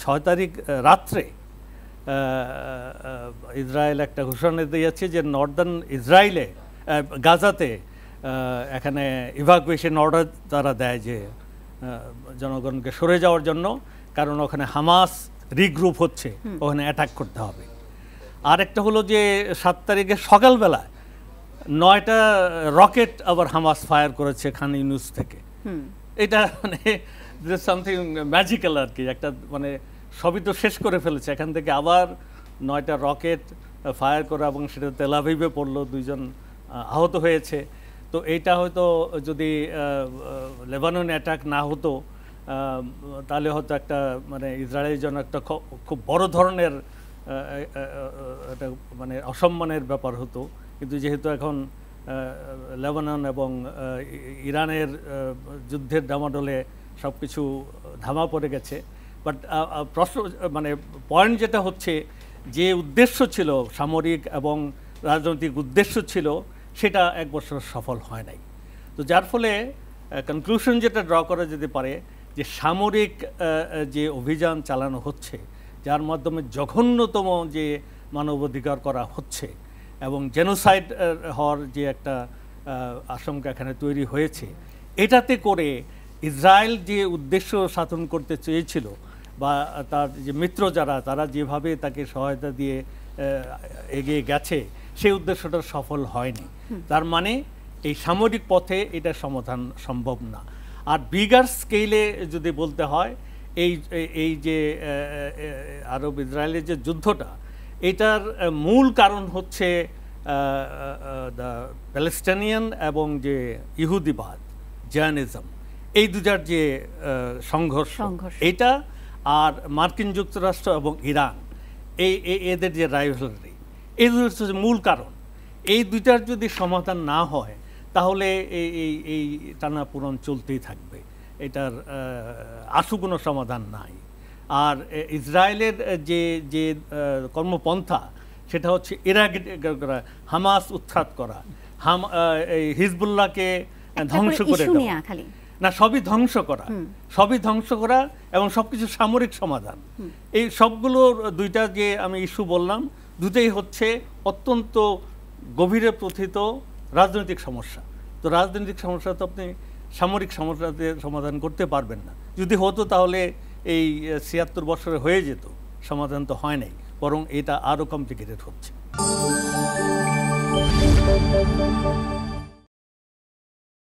6 তারিখ রাত্রে ইসরায়েল একটা ঘোষণা দিয়েছে যে নর্দার্ন ইসরায়েলে গাজাতে এখানে ইভাকুয়েশন অর্ডার তারা দেয় যে জনগণকে সরে যাওয়ার জন্য, কারণ ওখানে হামাস রিগ্রুপ হচ্ছে, ওখানে অ্যাটাক করতে হবে। আরেকটা হলো যে 7 তারিখে সকালবেলা 9টা রকেট আবার হামাস ফায়ার করেছে খান ইউনুস থেকে। এটা মানে সামথিং ম্যাজিক্যাল আর কি, একটা মানে সবই তো শেষ করে ফেলেছে, এখান থেকে আবার 9টা রকেট ফায়ার করা এবং সেটা তেল আভিভে পড়লো, 2 জন আহত হয়েছে। তো এইটা হয়তো যদি লেবাননে অ্যাটাক না হতো তাহলে হয়তো একটা মানে ইসরায়েলের জন্য একটা খুব বড় ধরনের একটা মানে অসম্মানের ব্যাপার হতো। কিন্তু যেহেতু এখন লেবানন এবং ইরানের যুদ্ধের ডামাডোলে সব কিছু ধামা পড়ে গেছে। বাট প্রশ্ন মানে পয়েন্ট যেটা হচ্ছে, যে উদ্দেশ্য ছিল সামরিক এবং রাজনৈতিক উদ্দেশ্য ছিল, সেটা 1 বছর সফল হয় নাই। তো যার ফলে কনক্লুশন যেটা ড্র করা যেতে পারে যে সামরিক যে অভিযান চালানো হচ্ছে, যার মাধ্যমে জঘন্যতম যে মানবাধিকার করা হচ্ছে এবং জেনোসাইড হওয়ার যে একটা আশঙ্কা এখানে তৈরি হয়েছে, এটাতে করে ইসরায়েল যে উদ্দেশ্য সাধন করতে চেয়েছিল বা তার যে মিত্র যারা, তারা যেভাবে তাকে সহায়তা দিয়ে এগিয়ে গেছে, সেই উদ্দেশ্যটা সফল হয়নি। তার মানে এই সামরিক পথে এটা সমাধান সম্ভব না। আর বিগার স্কেলে যদি বলতে হয়, এই যে আরব ইসরায়েলের যে যুদ্ধটা, এটার মূল কারণ হচ্ছে প্যালেস্টাইনিয়ান এবং যে ইহুদিবাদ, জায়নিজম, এই দুটার যে সংঘর্ষ, এটা আর মার্কিন যুক্তরাষ্ট্র এবং ইরান এদের যে রাইভালরি, এই হচ্ছে মূল কারণ। এই দুইটার যদি সমাধান না হয় তাহলে এই টানাপোড়েন চলতেই থাকবে, এটার আশু কোনো সমাধান নাই। আর ইসরায়েলের যে কর্মপন্থা, সেটা হচ্ছে করা, হামাস উৎখাত করা, হিজবুল্লাহকে ধ্বংস করে দেওয়া, না সবই ধ্বংস করা, এবং সবকিছু সামরিক সমাধান। এই সবগুলোর দুইটা যে আমি ইস্যু বললাম, দুটোই হচ্ছে অত্যন্ত গভীরে প্রথিত রাজনৈতিক সমস্যা। তো রাজনৈতিক সমস্যা তো আপনি সামরিক সমস্যাতে সমাধান করতে পারবেন না। যদি হতো তাহলে এই ৭৬ বছরে হয়ে যেত, সমাধান তো হয় নাই, বরং এটা আরও কমপ্লিকেটেড হচ্ছে।